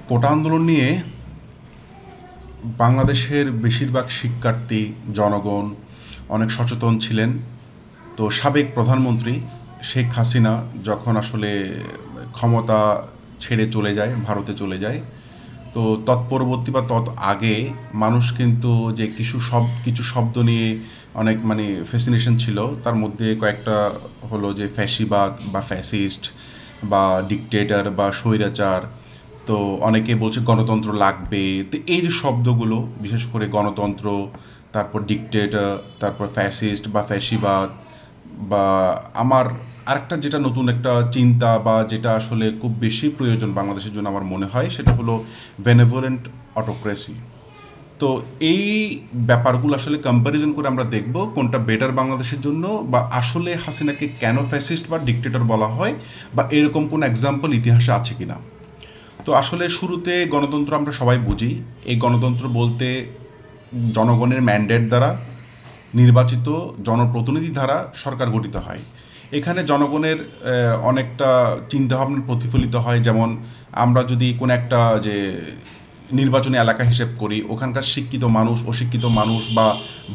কোটা আন্দোলন নিয়ে বাংলাদেশের বেশিরভাগ শিক্ষার্থী জনগণ অনেক সচেতন ছিলেন। তো সাবেক প্রধানমন্ত্রী শেখ হাসিনা যখন আসলে ক্ষমতা ছেড়ে চলে যায়, ভারতে চলে যায়, তো তৎপরবর্তী বা আগে মানুষ কিন্তু যে কিছু শব্দ নিয়ে অনেক ফ্যাসিনেশন ছিল। তার মধ্যে কয়েকটা হলো যে ফ্যাসিবাদ বা ফ্যাসিস্ট বা ডিকটেটর বা স্বৈরাচার। তো অনেকে বলছে গণতন্ত্র লাগবে। তো এই যে শব্দগুলো, বিশেষ করে গণতন্ত্র, তারপর ডিকটেটর, তারপর ফ্যাসিস্ট বা ফ্যাসিবাদ, বা আমার আরেকটা যেটা নতুন একটা চিন্তা বা যেটা আসলে খুব বেশি প্রয়োজন বাংলাদেশের জন্য আমার মনে হয়, সেটা হলো বেনেভোলেন্ট অটোক্রেসি। তো এই ব্যাপারগুলো আসলে কম্প্যারিজন করে আমরা দেখব কোনটা বেটার বাংলাদেশের জন্য, বা আসলে হাসিনাকে কেন ফ্যাসিস্ট বা ডিকটেটর বলা হয়, বা এরকম কোন এক্সাম্পল ইতিহাসে আছে কিনা। তো আসলে শুরুতে গণতন্ত্র আমরা সবাই বুঝি। এই গণতন্ত্র বলতে জনগণের ম্যান্ডেট দ্বারা নির্বাচিত জনপ্রতিনিধি দ্বারা সরকার গঠিত হয়। এখানে জনগণের অনেকটা চিন্তাভাবনা প্রতিফলিত হয়। যেমন আমরা যদি কোনো একটা যে নির্বাচনী এলাকা হিসেব করি, ওখানকার শিক্ষিত মানুষ, অশিক্ষিত মানুষ বা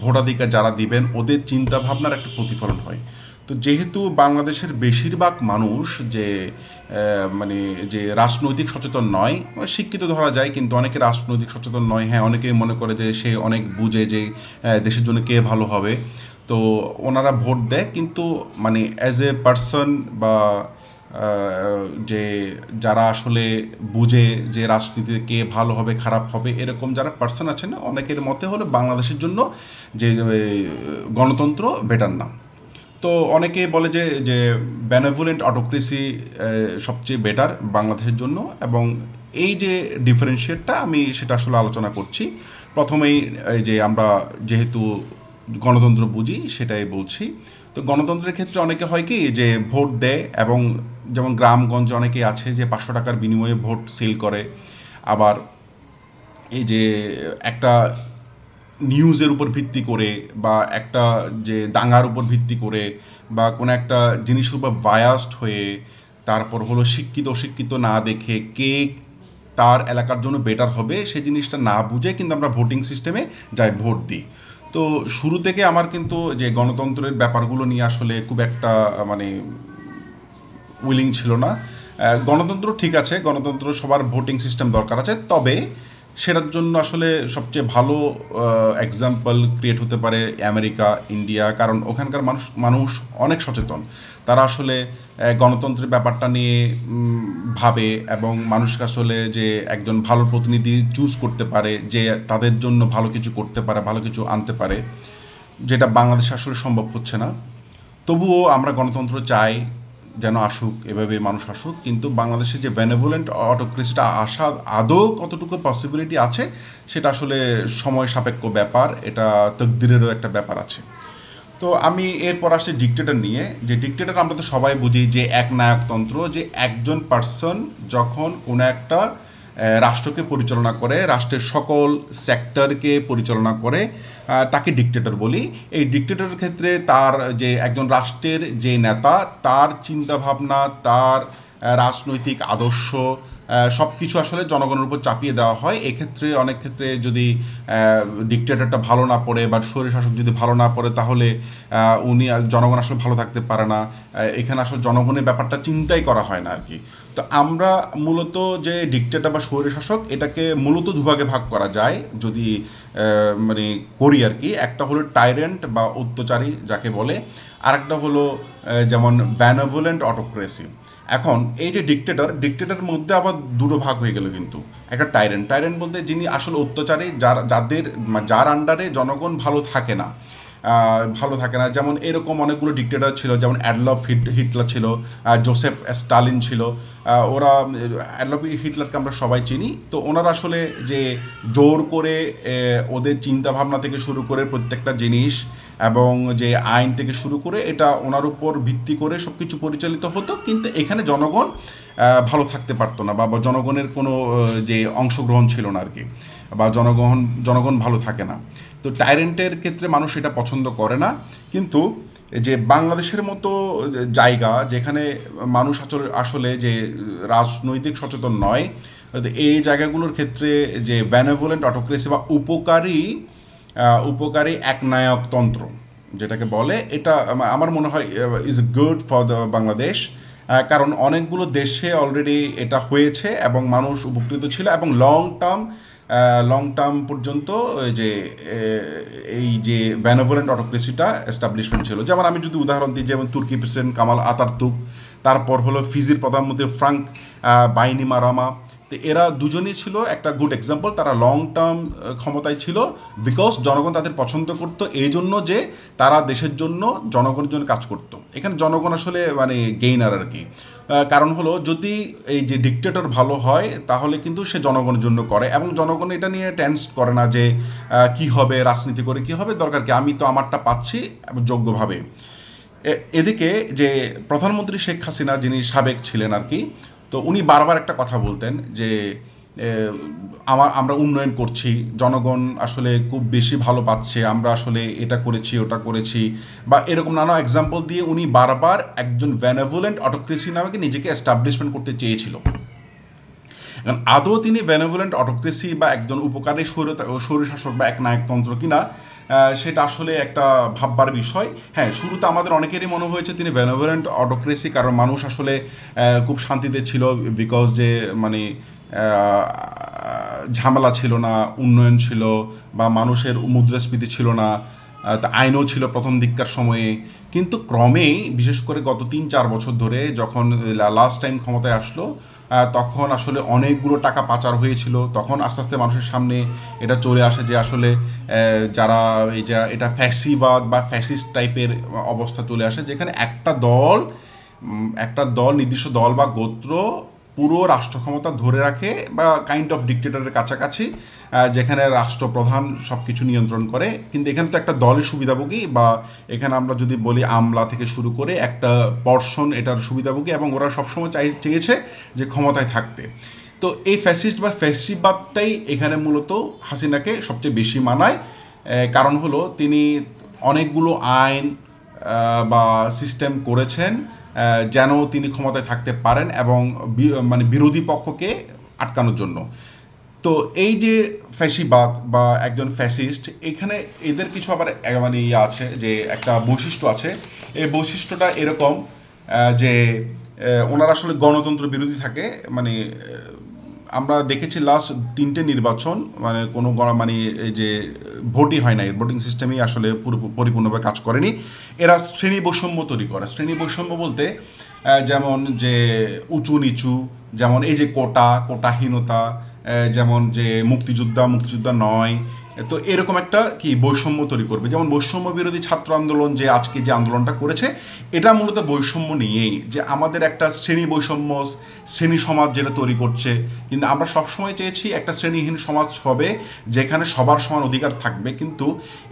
ভোটাধিকার যারা দিবেন, ওদের চিন্তাভাবনার একটা প্রতিফলন হয়। তো যেহেতু বাংলাদেশের বেশিরভাগ মানুষ যে রাজনৈতিক সচেতন নয়, শিক্ষিত ধরা যায় কিন্তু অনেকে রাজনৈতিক সচেতন নয়। হ্যাঁ, অনেকে মনে করে যে সে অনেক বুঝে যে দেশের জন্য কে ভালো হবে। তো ওনারা ভোট দেয়, কিন্তু অ্যাজ এ পার্সন বা যে যারা আসলে বুঝে যে রাজনীতিতে কে ভালো হবে খারাপ হবে, এরকম যারা পার্সন আছেন, অনেকের মতে হলো বাংলাদেশের জন্য যে গণতন্ত্র বেটার না। তো অনেকে বলে যে যে বেনেভোলেন্ট অটোক্রেসি সবচেয়ে বেটার বাংলাদেশের জন্য। এবং এই যে ডিফারেন্সিয়েটটা আমি সেটা আসলে আলোচনা করছি। প্রথমেই এই যে আমরা যেহেতু গণতন্ত্র বুঝি সেটাই বলছি। তো গণতন্ত্রের ক্ষেত্রে অনেকে হয় কি যে ভোট দেয়, এবং যেমন গ্রামগঞ্জে অনেকে আছে যে 500 টাকার বিনিময়ে ভোট সেল করে। আবার এই যে একটা নিউজের উপর ভিত্তি করে, বা একটা যে দাঙ্গার উপর ভিত্তি করে, বা কোনো একটা জিনিসের উপর বায়াসড হয়ে, তারপর হলো শিক্ষিত অশিক্ষিত না দেখে কে তার এলাকার জন্য বেটার হবে সে জিনিসটা না বুঝে কিন্তু আমরা ভোটিং সিস্টেমে যাই ভোট দিই। তো শুরু থেকে আমার কিন্তু যে গণতন্ত্রের ব্যাপারগুলো নিয়ে আসলে খুব একটা উইলিং ছিল না। গণতন্ত্র ঠিক আছে, গণতন্ত্র সবার ভোটিং সিস্টেম দরকার আছে, তবে সেটার জন্য আসলে সবচেয়ে ভালো এক্সাম্পল ক্রিয়েট হতে পারে আমেরিকা, ইন্ডিয়া। কারণ ওখানকার মানুষ মানুষ অনেক সচেতন। তারা আসলে গণতন্ত্রের ব্যাপারটা নিয়ে ভাবে, এবং মানুষকে আসলে যে একজন ভালো প্রতিনিধি চুজ করতে পারে, যে তাদের জন্য ভালো কিছু করতে পারে, ভালো কিছু আনতে পারে, যেটা বাংলাদেশে আসলে সম্ভব হচ্ছে না। তবুও আমরা গণতন্ত্র চাই যেন আসুক, এভাবে মানুষ আসুক। কিন্তু বাংলাদেশে যে বেনেভোলেন্ট অটোক্রেসিটা আসা আদৌ কতটুকু পসিবিলিটি আছে, সেটা আসলে সময় সাপেক্ষ ব্যাপার। এটা তকদিরেরও একটা ব্যাপার আছে। তো আমি এরপর আসছি ডিকটেটর নিয়ে। যে ডিকটেটর আমরা তো সবাই বুঝি যে একনায়কতন্ত্র, যে একজন পার্সন যখন কোনো একটা রাষ্ট্রকে পরিচালনা করে, রাষ্ট্রের সকল সেক্টরকে পরিচালনা করে, তাকে ডিকটেটর বলি। এই ডিকটেটরের ক্ষেত্রে তার যে একজন রাষ্ট্রের যে নেতা, তার চিন্তাভাবনা, তার রাজনৈতিক আদর্শ সব কিছু আসলে জনগণের উপর চাপিয়ে দেওয়া হয়। এক্ষেত্রে অনেক ক্ষেত্রে যদি ডিকটেটরটা ভালো না পড়ে বা স্বৈরশাসক যদি ভালো না পড়ে, তাহলে উনি আর জনগণ আসলে ভালো থাকতে পারে না। এখানে আসলে জনগণের ব্যাপারটা চিন্তাই করা হয় না আর কি। তো আমরা মূলত যে ডিকটেটর বা স্বৈরশাসক, এটাকে মূলত দুভাগে ভাগ করা যায় যদি করি আর কি। একটা হলো টাইরেন্ট বা অত্যাচারী যাকে বলে, আরেকটা হলো যেমন বেনেভোলেন্ট অটোক্রেসি। এখন এই যে ডিকটেটরের মধ্যে আবার দুটো ভাগ হয়ে গেল কিন্তু। একটা টাইরেন্ট বলতে যিনি আসলে অত্যাচারী, যার আন্ডারে জনগণ ভালো থাকে না। যেমন এরকম অনেকগুলো ডিকটেটর ছিল, যেমন অ্যাডলফ হিটলার ছিল, জোসেফ স্টালিন ছিল। ওরা অ্যাডলফ হিটলারকে আমরা সবাই চিনি। তো ওনারা আসলে যে জোর করে ওদের চিন্তাভাবনা থেকে শুরু করে প্রত্যেকটা জিনিস, এবং যে আইন থেকে শুরু করে, এটা ওনার উপর ভিত্তি করে সব কিছু পরিচালিত হতো। কিন্তু এখানে জনগণ ভালো থাকতে পারতো না, বা জনগণের কোনো যে অংশগ্রহণ ছিল না আর কি, বা জনগণ ভালো থাকে না। তো টাইরেন্টের ক্ষেত্রে মানুষ এটা পছন্দ করে না। কিন্তু যে বাংলাদেশের মতো জায়গা যেখানে মানুষ আসলে যে রাজনৈতিক সচেতন নয়, এই জায়গাগুলোর ক্ষেত্রে যে বেনেভোলেন্ট অটোক্রেসি বা উপকারী একনায়কতন্ত্র যেটাকে বলে, এটা আমার মনে হয় is good for the Bangladesh. কারণ অনেকগুলো দেশে অলরেডি এটা হয়েছে এবং মানুষ উপকৃত ছিল, এবং লং টার্ম পর্যন্ত এই যে বেনেভোলেন্ট অটোক্রেসিটা এস্টাবলিশমেন্ট ছিল। যেমন আমি যদি উদাহরণ দিই, যেমন তুর্কি প্রেসিডেন্ট কামাল আতাতুর্ক, তারপর হলো ফিজির প্রধানমন্ত্রী ফ্রাঙ্ক বাইনিমারামা। তো এরা দুজনই ছিল একটা গুড এক্সাম্পল। তারা লং টার্ম ক্ষমতায় ছিল বিকজ জনগণ তাদের পছন্দ করতো, এই জন্য যে তারা দেশের জন্য জনগণের জন্য কাজ করতো। এখানে জনগণ আসলে মানে গেইনার আর কি। কারণ হলো যদি এই যে ডিক্টেটর ভালো হয় তাহলে কিন্তু সে জনগণের জন্য করে, এবং জনগণ এটা নিয়ে টেন্স করে না যে কি হবে, রাজনীতি করে কি হবে, দরকার কি, আমি তো আমারটা পাচ্ছি যোগ্যভাবে। এদিকে যে প্রধানমন্ত্রী শেখ হাসিনা, যিনি সাবেক ছিলেন আর কি, তো উনি বারবার একটা কথা বলতেন যে আমরা উন্নয়ন করছি, জনগণ আসলে খুব বেশি ভালো পাচ্ছে, আমরা আসলে এটা করেছি ওটা করেছি, বা এরকম নানা এক্সাম্পল দিয়ে উনি বারবার একজন বেনেভোলেন্ট অটোক্রেসি নামে নিজেকে এস্টাবলিশমেন্ট করতে চেয়েছিল। কারণ আদৌ তিনি বেনেভোলেন্ট অটোক্রেসি বা একজন উপকারী স্বৈরশাসক বা একনায়কতন্ত্র কিনা, সেটা আসলে একটা ভাববার বিষয়। হ্যাঁ, শুরুতে আমাদের অনেকেরই মনে হয়েছে তিনি বেনেভোলেন্ট অটোক্রেসি, কারণ মানুষ আসলে খুব শান্তিতে ছিল, বিকজ যে মানে ঝামেলা ছিল না, উন্নয়ন ছিল, বা মানুষের মুদ্রাস্ফীতি ছিল না, তা আইনও ছিল প্রথম দিককার সময়ে। কিন্তু ক্রমেই, বিশেষ করে গত 3-4 বছর ধরে যখন লাস্ট টাইম ক্ষমতায় আসলো, তখন আসলে অনেকগুলো টাকা পাচার হয়েছিল। তখন আস্তে আস্তে মানুষের সামনে এটা চলে আসে যে আসলে যারা এটা ফ্যাসিবাদ বা ফ্যাসিস্ট টাইপের অবস্থা চলে আসে, যেখানে একটা দল নির্দিষ্ট দল বা গোত্র পুরো রাষ্ট্র ক্ষমতা ধরে রাখে, বা কাইন্ড অফ ডিক্টেটরের কাছাকাছি, যেখানে রাষ্ট্রপ্রধান সব কিছু নিয়ন্ত্রণ করে। কিন্তু এখানে তো একটা দলের সুবিধাভোগী, বা এখানে আমরা যদি বলি আমলা থেকে শুরু করে একটা পর্ষণ এটার সুবিধাভোগী, এবং ওরা সবসময় চেয়েছে যে ক্ষমতায় থাকতে। তো এই ফ্যাসিস্ট বা ফ্যাসিবাদটাই এখানে মূলত হাসিনাকে সবচেয়ে বেশি মানায়। কারণ হলো তিনি অনেকগুলো আইন বা সিস্টেম করেছেন যেন তিনি ক্ষমতায় থাকতে পারেন, এবং মানে বিরোধী পক্ষকে আটকানোর জন্য। তো এই যে ফ্যাসিবাদ বা একজন ফ্যাসিস্ট, এখানে এদের কিছু আবার মানে আছে, যে একটা বৈশিষ্ট্য আছে। এই বৈশিষ্ট্যটা এরকম যে ওনারা আসলে গণতন্ত্র বিরোধী থাকে। মানে আমরা দেখেছি লাস্ট 3টে নির্বাচন মানে কোনো মানে এই যে ভোটই হয় নাই, ভোটিং সিস্টেমই আসলে পরিপূর্ণভাবে কাজ করেনি। এরা শ্রেণী বৈষম্য তৈরি করে। শ্রেণী বৈষম্য বলতে যেমন যে উঁচু নিচু, যেমন এই যে কোটাহীনতা, যেমন যে মুক্তিযোদ্ধা নয়, তো এরকম একটা কি বৈষম্য তৈরি করবে। যেমন বৈষম্য বিরোধী ছাত্র আন্দোলন যে আজকে যে আন্দোলনটা করেছে, এটা মূলত বৈষম্য নিয়েই, যে আমাদের একটা শ্রেণী বৈষম্য, শ্রেণী সমাজ যেটা তৈরি করছে। কিন্তু আমরা সবসময় চেয়েছি একটা শ্রেণীহীন সমাজ হবে, যেখানে সবার সমান অধিকার থাকবে। কিন্তু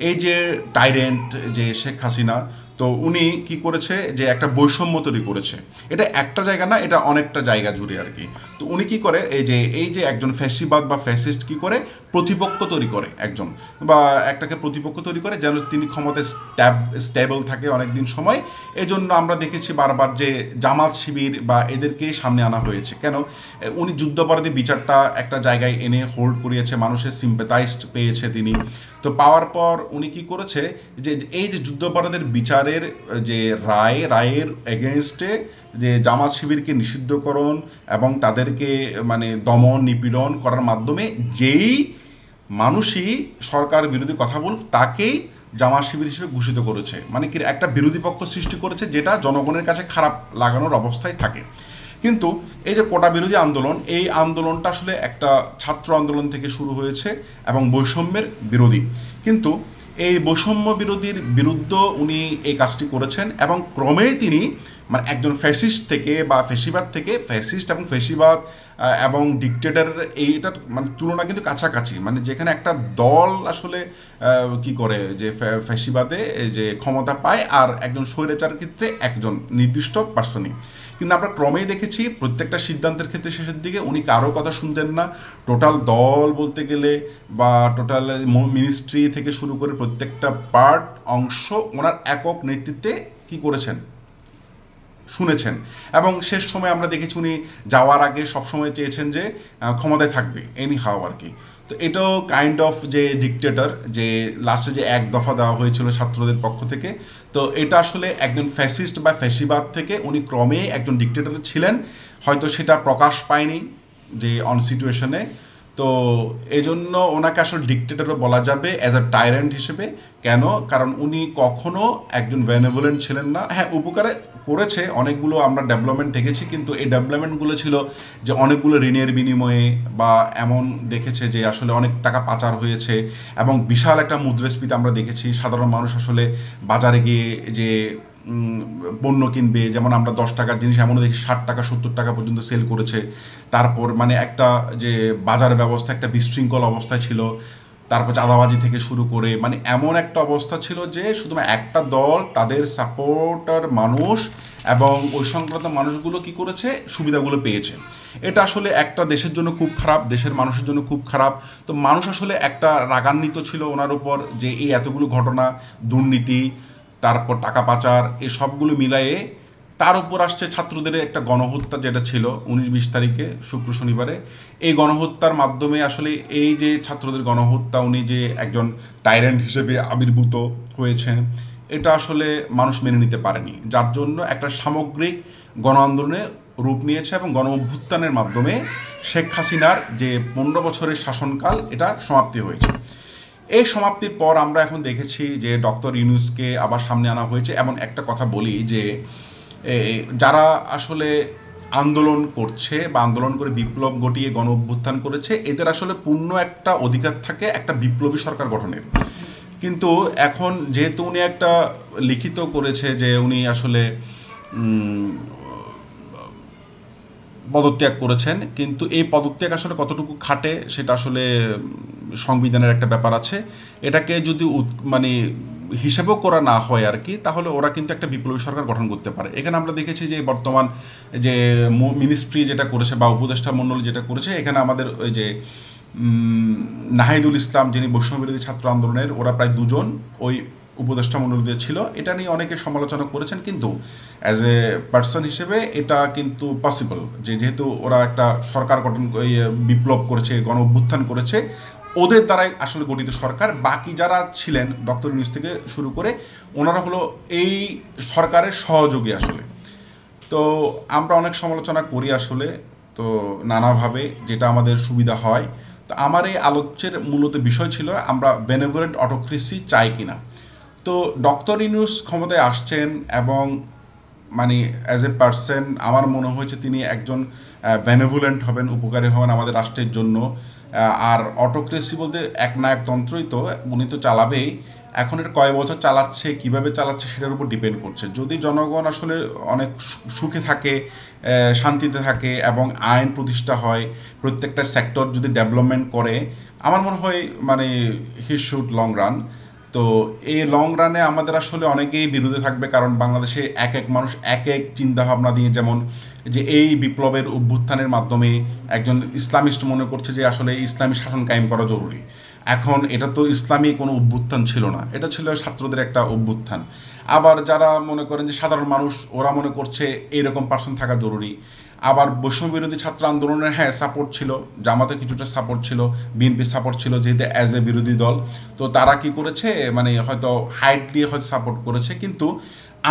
এই যে টাইরেন্ট যে শেখ হাসিনা, তো উনি কি করেছে যে একটা বৈষম্য তৈরি করেছে। এটা একটা জায়গা না, এটা অনেকটা জায়গা জুড়ে আর কি। তো উনি কি করে, এই যে একজন ফ্যাসিবাদ বা ফ্যাসিস্ট কি করে, প্রতিপক্ষ তৈরি করে একজন, বা একটাকে প্রতিপক্ষ তৈরি করে যেন তিনি ক্ষমতায় স্টেবল থাকে অনেক দিন সময়। এই জন্য আমরা দেখেছি বারবার যে জামাত শিবির বা এদেরকে সামনে আনা হয়েছে। কেন? উনি যুদ্ধাপরাধী বিচারটা একটা জায়গায় এনে হোল্ড করিয়েছে, মানুষের সিম্প্যাথাইজড পেয়েছে তিনি। তো পাওয়ার পর উনি কি করেছে, যে এই যে যুদ্ধাপরাধের বিচারের যে রায়ের এগেনস্টে যে জামাত শিবিরকে নিষিদ্ধকরণ এবং তাদেরকে মানে দমন নিপীড়ন করার মাধ্যমে যেই মানুষই সরকার বিরোধী কথা বলুক তাকেই জামাত শিবির হিসেবে ঘোষিত করেছে। মানে কি একটা বিরোধী পক্ষ সৃষ্টি করেছে, যেটা জনগণের কাছে খারাপ লাগানোর অবস্থায় থাকে। কিন্তু এই যে কোটা বিরোধী আন্দোলন, এই আন্দোলনটা আসলে একটা ছাত্র আন্দোলন থেকে শুরু হয়েছে এবং বৈষম্যের বিরোধী। কিন্তু এই বৈষম্য বিরোধীর বিরুদ্ধে উনি এই কাজটি করেছেন, এবং ক্রমেই তিনি মানে একজন ফ্যাসিস্ট থেকে বা ফ্যাসিবাদ থেকে, ফ্যাসিস্ট এবং ফ্যাসিবাদ এবং ডিক্টেটরের এইটার মানে তুলনা কিন্তু কাছাকাছি। মানে যেখানে একটা দল আসলে কি করে যে ফ্যাসিবাদে যে ক্ষমতা পায়, আর একজন স্বৈরাচার ক্ষেত্রে একজন নির্দিষ্ট পার্সনই। কিন্তু আমরা ক্রমেই দেখেছি প্রত্যেকটা সিদ্ধান্তের ক্ষেত্রে শেষের দিকে উনি কারো কথা শুনতেন না। টোটাল দল বলতে গেলে বা টোটাল মিনিস্ট্রি থেকে শুরু করে প্রত্যেকটা পার্ট অংশ ওনার একক নেতৃত্বে কী করেছেন, শুনেছেন। এবং শেষ সময় আমরা দেখেছি উনি যাওয়ার আগে সবসময় চেয়েছেন যে ক্ষমতায় থাকবে এনি হাও আর কি। তো এটাও কাইন্ড অফ যে ডিকটেটর, যে লাস্টে যে এক দফা দেওয়া হয়েছিল ছাত্রদের পক্ষ থেকে, তো এটা আসলে একজন ফ্যাসিস্ট বা ফ্যাসিবাদ থেকে উনি ক্রমে একজন ডিকটেটর ছিলেন, হয়তো সেটা প্রকাশ পায়নি যে অন সিচুয়েশনে। তো এই জন্য ওনাকে আসলে ডিকটেটরও বলা যাবে অ্যাজ আ টাইরেন্ট হিসেবে। কেন? কারণ উনি কখনো একজন বেনেভোলেন্ট ছিলেন না। হ্যাঁ, উপকারে করেছে, অনেকগুলো আমরা ডেভেলপমেন্ট দেখেছি, কিন্তু এই ডেভেলপমেন্টগুলো ছিল যে অনেকগুলো ঋণের বিনিময়ে, বা এমন দেখেছে যে আসলে অনেক টাকা পাচার হয়েছে এবং বিশাল একটা মুদ্রাস্ফীতি আমরা দেখেছি। সাধারণ মানুষ আসলে বাজারে গিয়ে যে পণ্য কিনবে, যেমন আমরা 10 টাকার জিনিস এমনও দেখি 60 টাকা 70 টাকা পর্যন্ত সেল করেছে। তারপর মানে একটা যে বাজার ব্যবস্থা একটা বিশৃঙ্খল অবস্থায় ছিল, তারপর চাঁদাবাজি থেকে শুরু করে মানে এমন একটা অবস্থা ছিল যে শুধুমাত্র একটা দল, তাদের সাপোর্টার মানুষ এবং ওই সংক্রান্ত মানুষগুলো কি করেছে, সুবিধাগুলো পেয়েছে। এটা আসলে একটা দেশের জন্য খুব খারাপ, দেশের মানুষের জন্য খুব খারাপ। তো মানুষ আসলে একটা রাগান্বিত ছিল ওনার উপর যে এই এতগুলো ঘটনা, দুর্নীতি, তারপর টাকা পাচার, এই সবগুলো মিলায়ে তার উপর আসছে ছাত্রদের একটা গণহত্যা যেটা ছিল 19-20 তারিখে শুক্র শনিবারে। এই গণহত্যার মাধ্যমে আসলে এই যে ছাত্রদের গণহত্যা, উনি যে একজন টাইরেন্ট হিসেবে আবির্ভূত হয়েছেন, এটা আসলে মানুষ মেনে নিতে পারেনি, যার জন্য একটা সামগ্রিক গণ আন্দোলনে রূপ নিয়েছে এবং গণ অভ্যুত্থানের মাধ্যমে শেখ হাসিনার যে 15 বছরের শাসনকাল এটা সমাপ্তি হয়েছে। এই সমাপ্তির পর আমরা এখন দেখেছি যে ডক্টর ইউনূসকে আবার সামনে আনা হয়েছে। এমন একটা কথা বলি যে যারা আসলে আন্দোলন করছে বা আন্দোলন করে বিপ্লব ঘটিয়ে গণ অভ্যুত্থান করেছে, এদের আসলে পূর্ণ একটা অধিকার থাকে একটা বিপ্লবী সরকার গঠনের। কিন্তু এখন যেহেতু উনি একটা লিখিত করেছে যে উনি আসলে পদত্যাগ করেছেন, কিন্তু এই পদত্যাগ আসলে কতটুকু খাটে সেটা আসলে সংবিধানের একটা ব্যাপার আছে। এটাকে যদি মানে হিসেবেও করা না হয় আর কি, তাহলে ওরা কিন্তু একটা বিপ্লবী সরকার গঠন করতে পারে। এখানে আমরা দেখেছি যে বর্তমান যে মিনিস্ট্রি যেটা করেছে বা উপদেষ্টা মণ্ডলী যেটা করেছে, এখানে আমাদের ওই যে নাহিদুল ইসলাম, যিনি বৈষম্যবিরোধী ছাত্র আন্দোলনের, ওরা প্রায় 2 জন ওই উপদেষ্টা মণ্ডলীতে ছিল। এটা নিয়ে অনেকে সমালোচনা করেছেন, কিন্তু অ্যাজ এ পার্সন হিসেবে এটা কিন্তু পসিবল যে যেহেতু ওরা একটা সরকার গঠন বিপ্লব করেছে, গণ অভ্যুত্থান করেছে, ওদের দ্বারাই আসলে গঠিত সরকার। বাকি যারা ছিলেন ডক্টর ইউনূস থেকে শুরু করে ওনারা হলো এই সরকারের সহযোগী আসলে। তো আমরা অনেক সমালোচনা করি আসলে, তো নানাভাবে যেটা আমাদের সুবিধা হয়। তো আমার এই আলোচ্যের মূলত বিষয় ছিল আমরা বেনেভোলেন্ট অটোক্রেসি চাই কিনা। তো ডক্টর ইউনূস ক্ষমতায় আসছেন এবং মানে অ্যাজ এ পার্সন আমার মনে হয়েছে তিনি একজন বেনেভোলেন্ট হবেন, উপকারী হবেন আমাদের রাষ্ট্রের জন্য। আর অটোক্রেসি বলতে একনায়কতন্ত্রই তো উনি তো চালাবেই। এখন এটা কয় বছর চালাচ্ছে, কিভাবে চালাচ্ছে সেটার উপর ডিপেন্ড করছে। যদি জনগণ আসলে অনেক সুখে থাকে, শান্তিতে থাকে এবং আইন প্রতিষ্ঠা হয়, প্রত্যেকটা সেক্টর যদি ডেভেলপমেন্ট করে, আমার মনে হয় মানে হি শুড লং রান। তো এই লং রানে আমাদের আসলে অনেকেই বিরোধী থাকবে, কারণ বাংলাদেশে এক এক মানুষ এক এক চিন্তাভাবনা দিয়ে, যেমন যে এই বিপ্লবের অভ্যুত্থানের মাধ্যমে একজন ইসলামিস্ট মনে করছে যে আসলে ইসলামী শাসন কায়েম করা জরুরি। এখন এটা তো ইসলামী কোনো অভ্যুত্থান ছিল না, এটা ছিল ছাত্রদের একটা অভ্যুত্থান। আবার যারা মনে করেন যে সাধারণ মানুষ, ওরা মনে করছে এইরকম পার্সন থাকা জরুরি। আবার বৈষম্য বিরোধী ছাত্র আন্দোলনের হ্যাঁ সাপোর্ট ছিল, জামাতের কিছুটা সাপোর্ট ছিল, বিএনপির সাপোর্ট ছিল যেহেতু অ্যাজ এ বিরোধী দল। তো তারা কি করেছে মানে হয়তো হাইট দিয়ে হয়তো সাপোর্ট করেছে, কিন্তু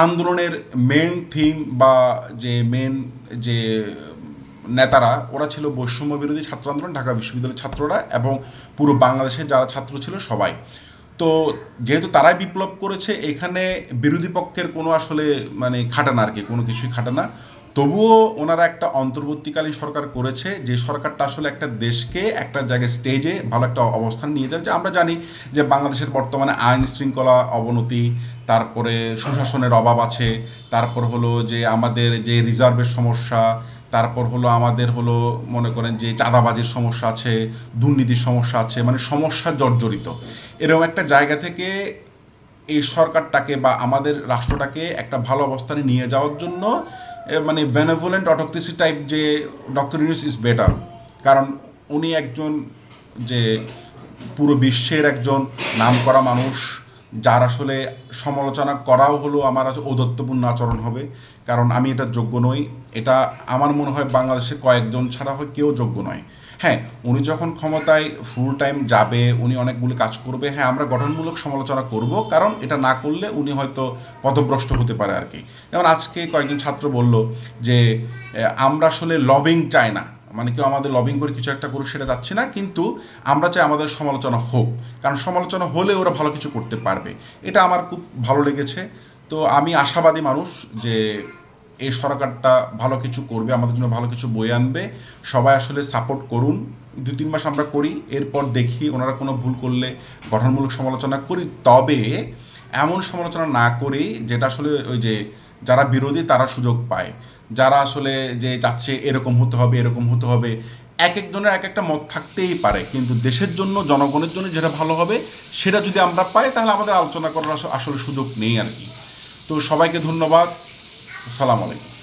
আন্দোলনের মেন থিম বা যে মেন যে নেতারা ওরা ছিল বৈষম্য বিরোধী ছাত্র আন্দোলন, ঢাকা বিশ্ববিদ্যালয়ের ছাত্ররা এবং পুরো বাংলাদেশের যারা ছাত্র ছিল সবাই। তো যেহেতু তারাই বিপ্লব করেছে, এখানে বিরোধী পক্ষের কোনো আসলে মানে খাটে না আর কি, কোনো কিছুই খাটে না। তবুও ওনারা একটা অন্তর্বর্তীকালীন সরকার করেছে, যে সরকারটা আসলে একটা দেশকে একটা জায়গায় স্টেজে ভালো একটা অবস্থান নিয়ে যাবে। যে আমরা জানি যে বাংলাদেশের বর্তমানে আইন শৃঙ্খলা অবনতি, তারপরে সুশাসনের অভাব আছে, তারপর হলো যে আমাদের যে রিজার্ভের সমস্যা, তারপর হলো আমাদের হলো মনে করেন যে চাঁদাবাজির সমস্যা আছে, দুর্নীতির সমস্যা আছে, মানে সমস্যা জর্জরিত। এরকম একটা জায়গা থেকে এই সরকারটাকে বা আমাদের রাষ্ট্রটাকে একটা ভালো অবস্থানে নিয়ে যাওয়ার জন্য মানে বেনেভোলেন্ট অটোক্রেসি টাইপ যে ডক্টর ইউনূস ইজ বেটার, কারণ উনি একজন যে পুরো বিশ্বের একজন নামকরা মানুষ, যার আসলে সমালোচনা করাও হলো আমার ঔদত্যপূর্ণ আচরণ হবে, কারণ আমি এটা যোগ্য নই। এটা আমার মনে হয় বাংলাদেশে কয়েকজন ছাড়া হয় কেউ যোগ্য নয়। হ্যাঁ, উনি যখন ক্ষমতায় ফুল টাইম যাবে, উনি অনেকগুলি কাজ করবে, হ্যাঁ আমরা গঠনমূলক সমালোচনা করব, কারণ এটা না করলে উনি হয়তো পথভ্রষ্ট হতে পারে আর কি। যেমন আজকে কয়েকজন ছাত্র বলল যে আমরা আসলে লবিং চাই না, মানে কেউ আমাদের লবিং করে কিছু একটা করুক সেটা যাচ্ছে না, কিন্তু আমরা চাই আমাদের সমালোচনা হোক, কারণ সমালোচনা হলে ওরা ভালো কিছু করতে পারবে। এটা আমার খুব ভালো লেগেছে। তো আমি আশাবাদী মানুষ যে এই সরকারটা ভালো কিছু করবে, আমাদের জন্য ভালো কিছু বয়ে আনবে। সবাই আসলে সাপোর্ট করুন, 2-3 মাস আমরা করি, এরপর দেখি ওনারা কোনো ভুল করলে গঠনমূলক সমালোচনা করি, তবে এমন সমালোচনা না করি যেটা আসলে ওই যে যারা বিরোধী তারা সুযোগ পায়, যারা আসলে যে চাচ্ছে এরকম হতে হবে এরকম হতে হবে। এক একজনের এক একটা মত থাকতেই পারে, কিন্তু দেশের জন্য জনগণের জন্য যেটা ভালো হবে সেটা যদি আমরা পাই তাহলে আমাদের আলোচনা করার আসলে সুযোগ নেই আর কি। তো সবাইকে ধন্যবাদ। আসসালামু আলাইকুম।